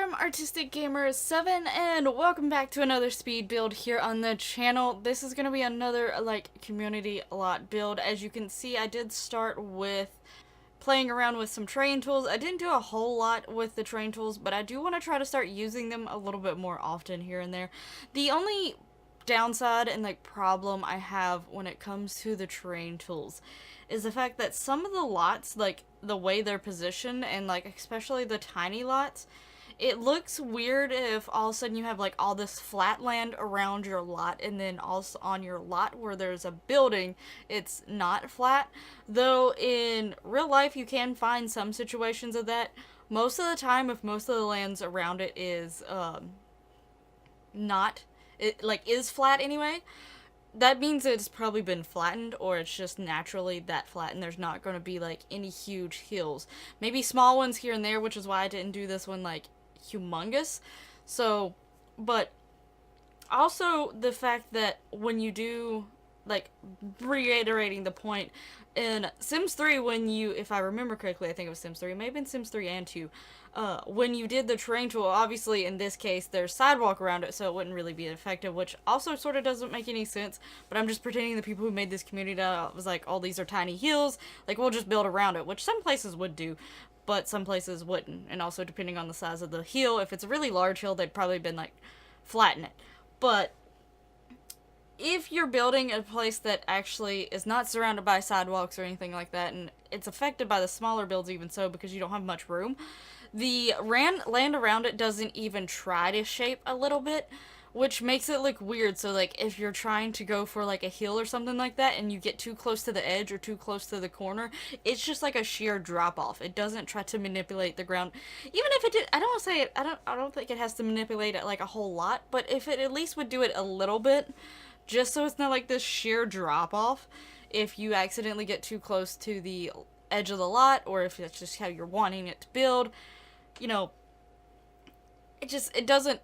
I'm Artistic Gamer 7 and welcome back to another speed build here on the channel. This is going to be another community lot build. As you can see, I did start with playing around with some train tools. I didn't do a whole lot with the train tools, but I do want to try to start using them a little bit more often here and there. The only downside and problem I have when it comes to the terrain tools is the fact that some of the lots, the way they're positioned, and especially the tiny lots, it looks weird if all of a sudden you have all this flat land around your lot, and then also on your lot where there's a building, it's not flat. Though in real life you can find some situations of that. Most of the time, if most of the lands around it is not is flat anyway, that means it's probably been flattened, or it's just naturally that flat and there's not going to be any huge hills. Maybe small ones here and there, which is why I didn't do this one humongous. So, but also the fact that when you do, reiterating the point, in Sims 3, when you, if I remember correctly, I think it was Sims 3, it may have been Sims 3 and 2, when you did the terrain tool, obviously in this case there's sidewalk around it, so it wouldn't really be effective, which also sort of doesn't make any sense, but I'm just pretending the people who made this community was like, oh, these are tiny hills, we'll just build around it, which some places would do, but some places wouldn't, and also depending on the size of the hill, if it's a really large hill, they'd probably been flatten it. But if you're building a place that actually is not surrounded by sidewalks or anything like that, and it's affected by the smaller builds even so because you don't have much room, the land around it doesn't even try to shape a little bit, which makes it look weird. So if you're trying to go for a hill or something like that and you get too close to the edge or too close to the corner, it's just a sheer drop off. It doesn't try to manipulate the ground. Even if it did, I don't want to say it, I don't think it has to manipulate it a whole lot, but if it at least would do it a little bit, just so it's not this sheer drop off if you accidentally get too close to the edge of the lot, or if that's just how you're wanting it to build, you know, it doesn't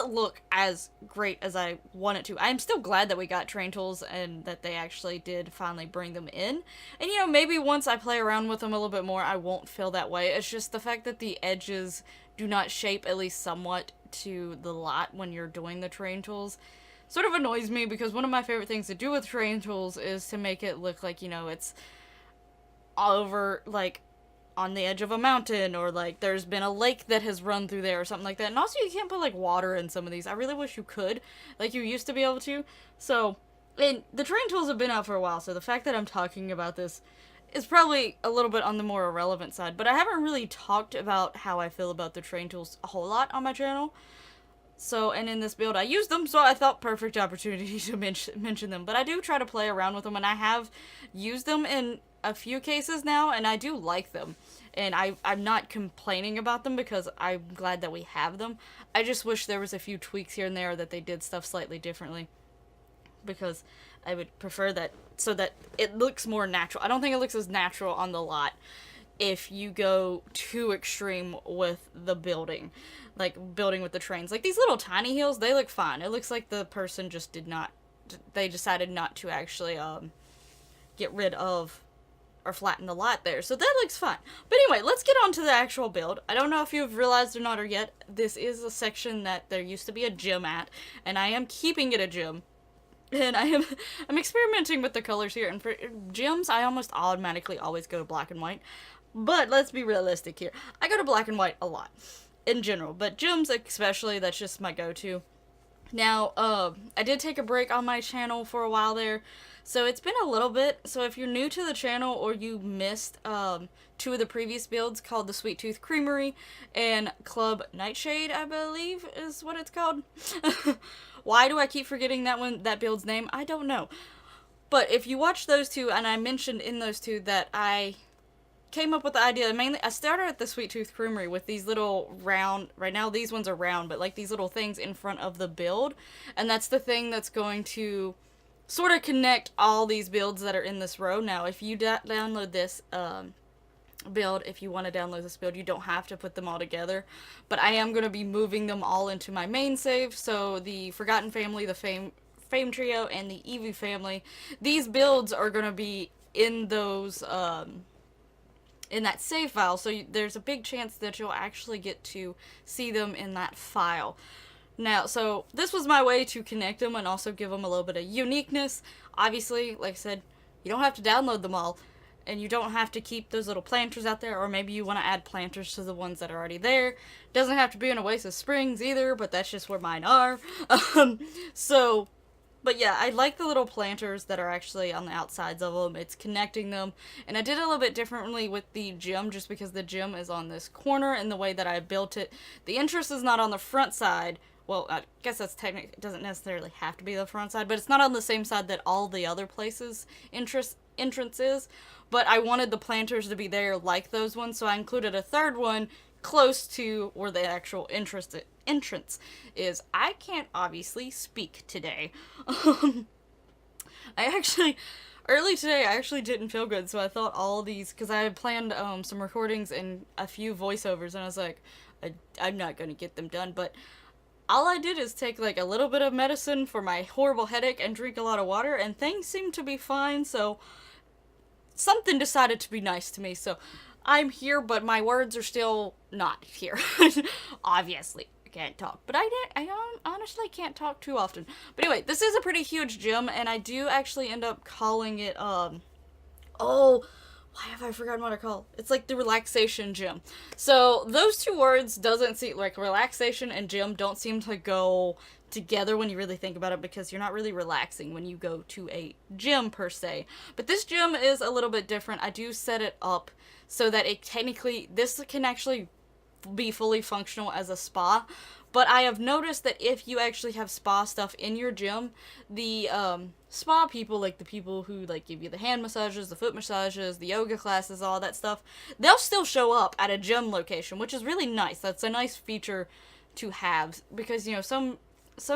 look as great as I want it to. I'm still glad that we got terrain tools and that they actually did finally bring them in. And maybe once I play around with them a little bit more, I won't feel that way. It's just the fact that the edges do not shape at least somewhat to the lot when you're doing the terrain tools sort of annoys me, because one of my favorite things to do with terrain tools is to make it look like, it's all over, on the edge of a mountain, or there's been a lake that has run through there or something like that. And also you can't put water in some of these. I really wish you could, you used to be able to. So, and the terrain tools have been out for a while, so the fact that I'm talking about this is probably a little bit on the more irrelevant side, but I haven't really talked about how I feel about the terrain tools a whole lot on my channel. So, and in this build I used them, so I thought perfect opportunity to mention them. But I do try to play around with them, and I have used them in a few cases now, and I do like them. And I'm not complaining about them because I'm glad that we have them. I just wish there was a few tweaks here and there that they did stuff slightly differently, because I would prefer that so that it looks more natural. I don't think it looks as natural on the lot if you go too extreme with the building. Building with the trains. These little tiny hills, they look fine. It looks like the person just they decided not to actually get rid of or flatten the lot there. So that looks fine. But anyway, let's get on to the actual build. I don't know if you've realized or not or yet, this is a section that there used to be a gym at, and I am keeping it a gym. And I'm experimenting with the colors here, and for gyms, I almost automatically always go to black and white. But let's be realistic here. I go to black and white a lot in general, but gyms especially, that's just my go-to. Now, I did take a break on my channel for a while there, so it's been a little bit. So if you're new to the channel or you missed two of the previous builds called the Sweet Tooth Creamery and Club Nightshade, I believe is what it's called. Why do I keep forgetting that build's name? I don't know. But if you watch those two, and I mentioned in those two that I came up with the idea, mainly I started at the Sweet Tooth Creamery with these little round, right now these ones are round, but these little things in front of the build, and that's the thing that's going to sort of connect all these builds that are in this row. Now if you download this build, if you want to download this build, you don't have to put them all together, but I am going to be moving them all into my main save. So the Forgotten Family, the Fame Trio, and the Eevee family, these builds are going to be in those in that save file. So there's a big chance that you'll actually get to see them in that file. Now, so this was my way to connect them and also give them a little bit of uniqueness. Obviously, like I said, you don't have to download them all, and you don't have to keep those little planters out there, or maybe you want to add planters to the ones that are already there. Doesn't have to be in Oasis Springs either, but that's just where mine are. So, but yeah, I like the little planters that are actually on the outsides of them. It's connecting them. And I did it a little bit differently with the gym, just because the gym is on this corner, and the way that I built it, the entrance is not on the front side. Well, I guess that's technically, it doesn't necessarily have to be the front side, but it's not on the same side that all the other places' entrance is. But I wanted the planters to be there like those ones, so I included a third one close to where the actual entrance is. I can't obviously speak today. Early today, I actually didn't feel good, so I thought all these, because I had planned some recordings and a few voiceovers, and I was like, I'm not going to get them done, but all I did is take like a little bit of medicine for my horrible headache and drink a lot of water, and things seemed to be fine, so something decided to be nice to me, so I'm here, but my words are still not here. Obviously, I can't talk, but I honestly can't talk too often. But anyway, this is a pretty huge gym, and I do actually end up calling it, why have I forgotten what I call it? It's like the Relaxation Gym. So those two words doesn't seem like relaxation and gym don't seem to go together when you really think about it, because you're not really relaxing when you go to a gym per se. But this gym is a little bit different. I do set it up so that this can actually be fully functional as a spa. But I have noticed that if you actually have spa stuff in your gym, the spa people, like the people who like give you the hand massages, the foot massages, the yoga classes, all that stuff, they'll still show up at a gym location, which is really nice. That's a nice feature to have, because some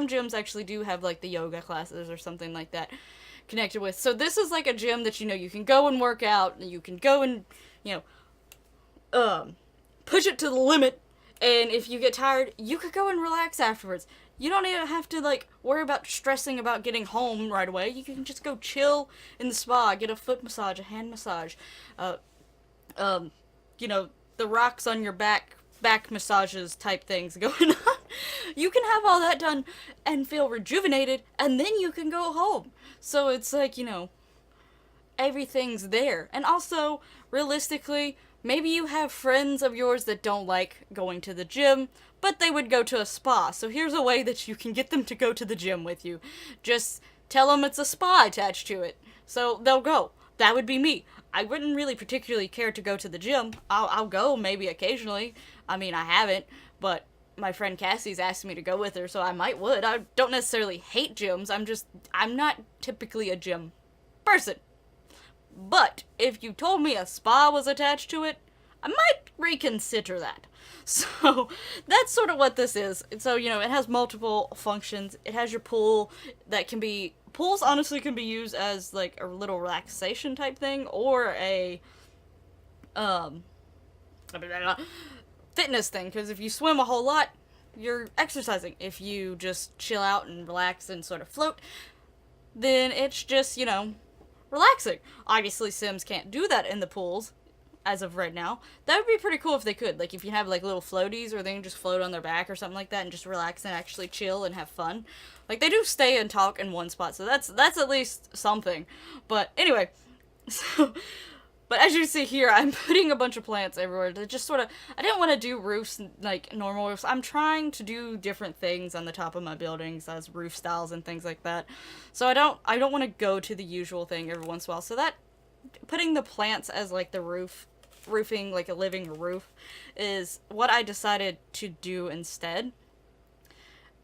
gyms actually do have like the yoga classes or something like that connected with. So this is like a gym that you can go and work out, and you can go and push it to the limit. And if you get tired, you could go and relax afterwards. You don't even have to, like, worry about stressing about getting home right away. You can just go chill in the spa, get a foot massage, a hand massage, the rocks on your back massages type things going on. You can have all that done and feel rejuvenated, and then you can go home. So it's like, everything's there. And also, realistically, maybe you have friends of yours that don't like going to the gym, but they would go to a spa. So here's a way that you can get them to go to the gym with you. Just tell them it's a spa attached to it. So they'll go. That would be me. I wouldn't really particularly care to go to the gym. I'll go maybe occasionally. I mean, I haven't, but my friend Cassie's asked me to go with her, so I would. I don't necessarily hate gyms. I'm not typically a gym person. But if you told me a spa was attached to it, I might reconsider that. So that's sort of what this is. So, it has multiple functions. It has your pool that can be... Pools honestly can be used as like a little relaxation type thing, or a fitness thing, because if you swim a whole lot, you're exercising. If you just chill out and relax and sort of float, then it's just, relaxing. Obviously, Sims can't do that in the pools as of right now. That would be pretty cool if they could. Like, if you have, like, little floaties, or they can just float on their back or something like that and just relax and actually chill and have fun. Like, they do stay and talk in one spot, so that's at least something. But, anyway, but as you see here, I'm putting a bunch of plants everywhere to just sort of... I didn't want to do roofs, like, normal roofs. I'm trying to do different things on the top of my buildings as roof styles and things like that. So I don't want to go to the usual thing every once in a while. So that... Putting the plants as, like, the roofing, like a living roof, is what I decided to do instead.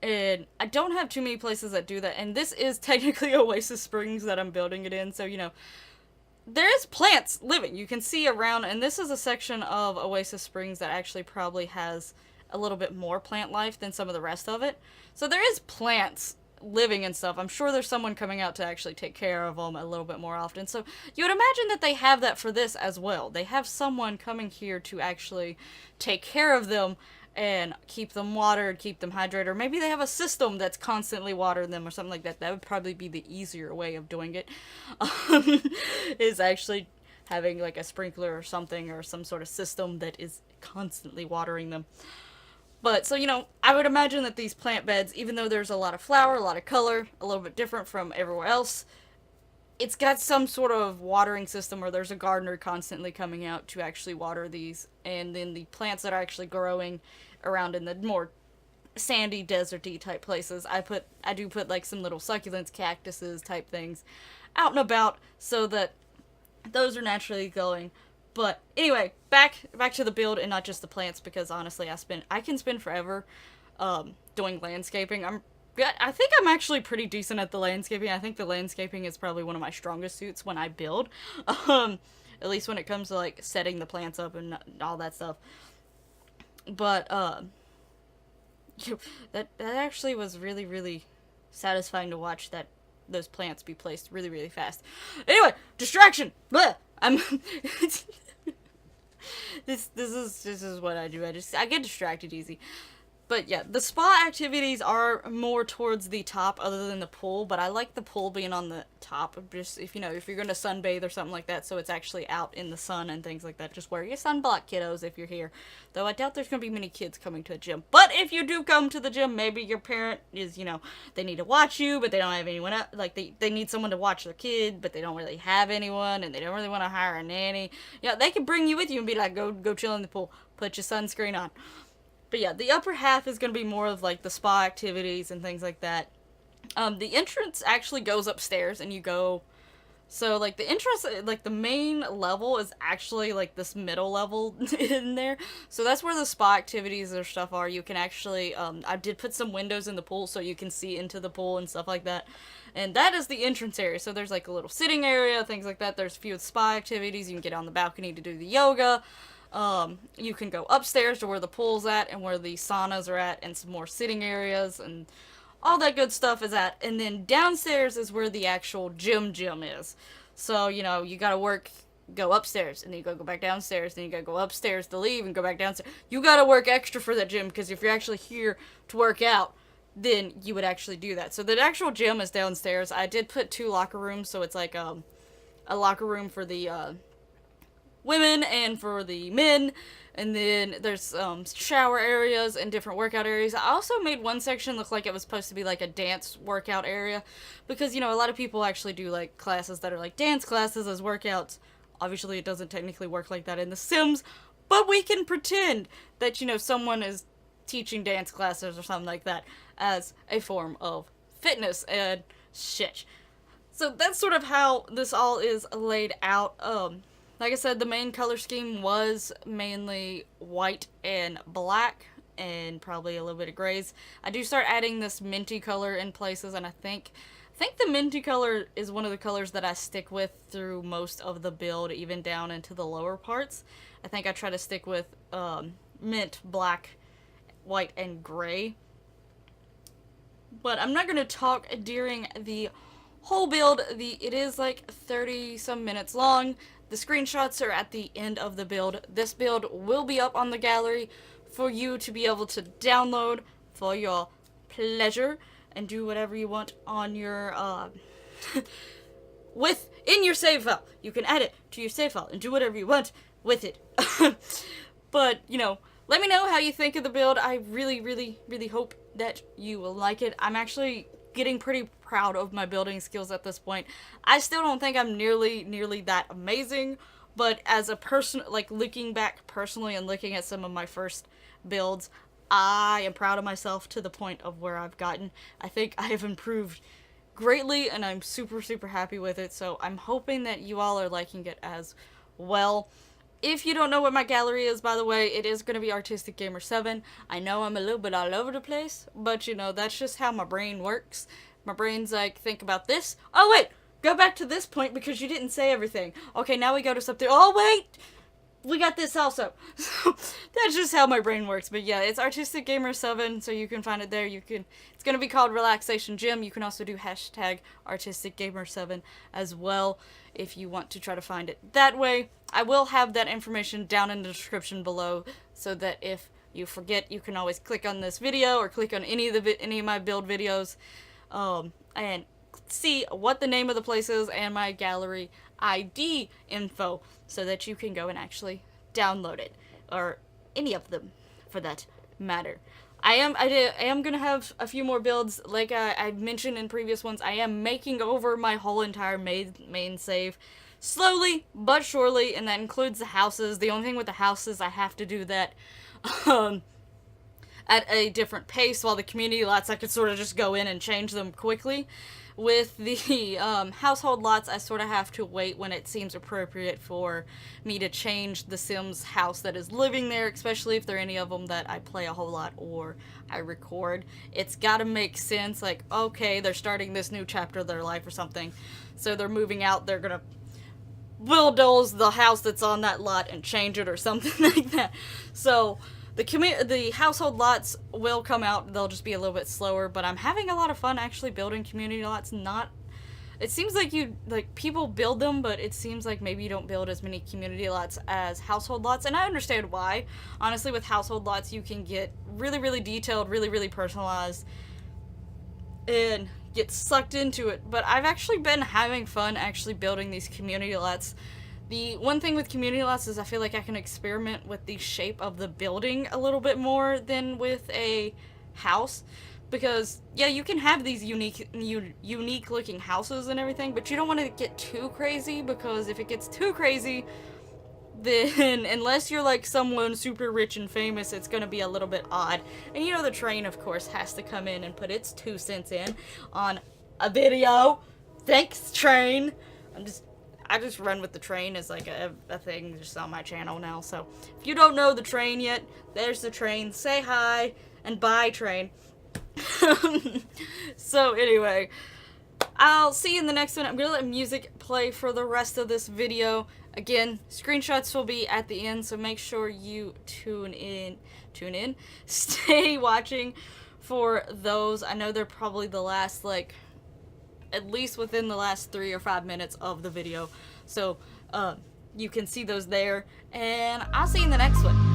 And I don't have too many places that do that. And this is technically Oasis Springs that I'm building it in. So, there is plants living. You can see around, and this is a section of Oasis Springs that actually probably has a little bit more plant life than some of the rest of it. So there is plants living and stuff. I'm sure there's someone coming out to actually take care of them a little bit more often. So you would imagine that they have that for this as well. They have someone coming here to actually take care of them and keep them watered, keep them hydrated, or maybe they have a system that's constantly watering them or something like that. That would probably be the easier way of doing it, is actually having like a sprinkler or something, or some sort of system that is constantly watering them. But, so, I would imagine that these plant beds, even though there's a lot of flower, a lot of color, a little bit different from everywhere else, it's got some sort of watering system, or there's a gardener constantly coming out to actually water these. And then the plants that are actually growing around in the more sandy, deserty type places, I do put like some little succulents, cactuses type things out and about, so that those are naturally going. But anyway, back to the build and not just the plants, because honestly, I can spend forever doing landscaping. I think I'm actually pretty decent at the landscaping. I think the landscaping is probably one of my strongest suits when I build. At least when it comes to like setting the plants up and all that stuff. But that actually was really, really satisfying to watch those plants be placed really, really fast. Anyway, distraction. Blech! I'm this is what I do. I get distracted easy. But yeah, the spa activities are more towards the top other than the pool, but I like the pool being on the top. Just if you're going to sunbathe or something like that, so it's actually out in the sun and things like that. Just wear your sunblock, kiddos, if you're here. Though I doubt there's going to be many kids coming to a gym. But if you do come to the gym, maybe your parent is, they need to watch you, but they don't have anyone else. Like, they need someone to watch their kid, but they don't really have anyone, and they don't really want to hire a nanny. Yeah, they can bring you with you and be like, go chill in the pool. Put your sunscreen on. But yeah, the upper half is going to be more of like the spa activities and things like that. The entrance actually goes upstairs, and you go... So, like, the entrance, like, the main level is actually, like, this middle level in there. So that's where the spa activities or stuff are. You can actually, I did put some windows in the pool so you can see into the pool and stuff like that. And that is the entrance area. So there's, like, a little sitting area, things like that. There's a few spa activities. You can get on the balcony to do the yoga. You can go upstairs to where the pool's at and where the saunas are at, and some more sitting areas and all that good stuff is at. And then downstairs is where the actual gym is. So, you gotta go upstairs, and then you gotta go back downstairs, then you gotta go upstairs to leave and go back downstairs. You gotta work extra for that gym, because if you're actually here to work out, then you would actually do that. So the actual gym is downstairs. I did put 2 locker rooms, so it's like a locker room for the women and for the men, and then there's shower areas and different workout areas. I also made one section look like it was supposed to be like a dance workout area, because a lot of people actually do like classes that are like dance classes as workouts. Obviously it doesn't technically work like that in The Sims, but we can pretend that someone is teaching dance classes or something like that as a form of fitness and shit. So that's sort of how this all is laid out. Like I said, the main color scheme was mainly white and black, and probably a little bit of grays. I do start adding this minty color in places, and I think the minty color is one of the colors that I stick with through most of the build, even down into the lower parts. I think I try to stick with mint, black, white, and gray. But I'm not going to talk during the whole build. It is like 30 some minutes long. The screenshots are at the end of the build. This build will be up on the gallery for you to be able to download for your pleasure and do whatever you want on your, in your save file. You can add it to your save file and do whatever you want with it. But, let me know how you think of the build. I really, really, really hope that you will like it. I'm actually getting pretty proud of my building skills at this point. I still don't think I'm nearly that amazing, but as a person, like looking back personally and looking at some of my first builds, I am proud of myself to the point of where I've gotten. I think I have improved greatly, and I'm super, super happy with it, so I'm hoping that you all are liking it as well. If you don't know what my gallery is, by the way, it is going to be Artistic Gamer 7. I know I'm a little bit all over the place, but that's just how my brain works. My brain's like, think about this. Oh, wait! Go back to this point because you didn't say everything. Okay, now we go to something. Oh, wait! We got this also. So, that's just how my brain works. But yeah, it's Artistic Gamer 7, so you can find it there. It's going to be called Relaxation Gym. You can also do hashtag Artistic Gamer 7 as well if you want to try to find it that way. I will have that information down in the description below, so that if you forget, you can always click on this video or click on any of my build videos, and see what the name of the place is and my gallery ID info so that you can go and actually download it, or any of them for that matter. I am gonna have a few more builds, like I mentioned in previous ones. I am making over my whole entire main save, slowly but surely, and that includes the houses. The only thing with the houses, I have to do that at a different pace, while the community lots I could sort of just go in and change them quickly. With the household lots, I sort of have to wait when it seems appropriate for me to change the Sims house that is living there, especially if there are any of them that I play a whole lot or I record. It's got to make sense, like, okay, they're starting this new chapter of their life or something, so they're moving out, they're gonna bulldoze the house that's on that lot and change it or something like that. So the household lots will come out. They'll just be a little bit slower, but I'm having a lot of fun actually building community lots. It seems like people build them, but it seems like maybe you don't build as many community lots as household lots, and I understand why. Honestly, with household lots, you can get really, really detailed, really, really personalized, and get sucked into it. But I've actually been having fun actually building these community lots. The one thing with community lots is I feel like I can experiment with the shape of the building a little bit more than with a house. Because, yeah, you can have these unique looking houses and everything, but you don't want to get too crazy, because if it gets too crazy, then unless you're like someone super rich and famous, it's going to be a little bit odd. And you know the train, of course, has to come in and put its 2 cents in on a video. Thanks, train. I just run with the train as like a thing just on my channel now. So if you don't know the train yet, there's the train. Say hi and bye, train. So anyway, I'll see you in the next one. I'm gonna let music play for the rest of this video. Again, screenshots will be at the end, so make sure you tune in. Stay watching for those. I know they're probably the last, like, at least within the last 3 or 5 minutes of the video. So, you can see those there, and I'll see you in the next one.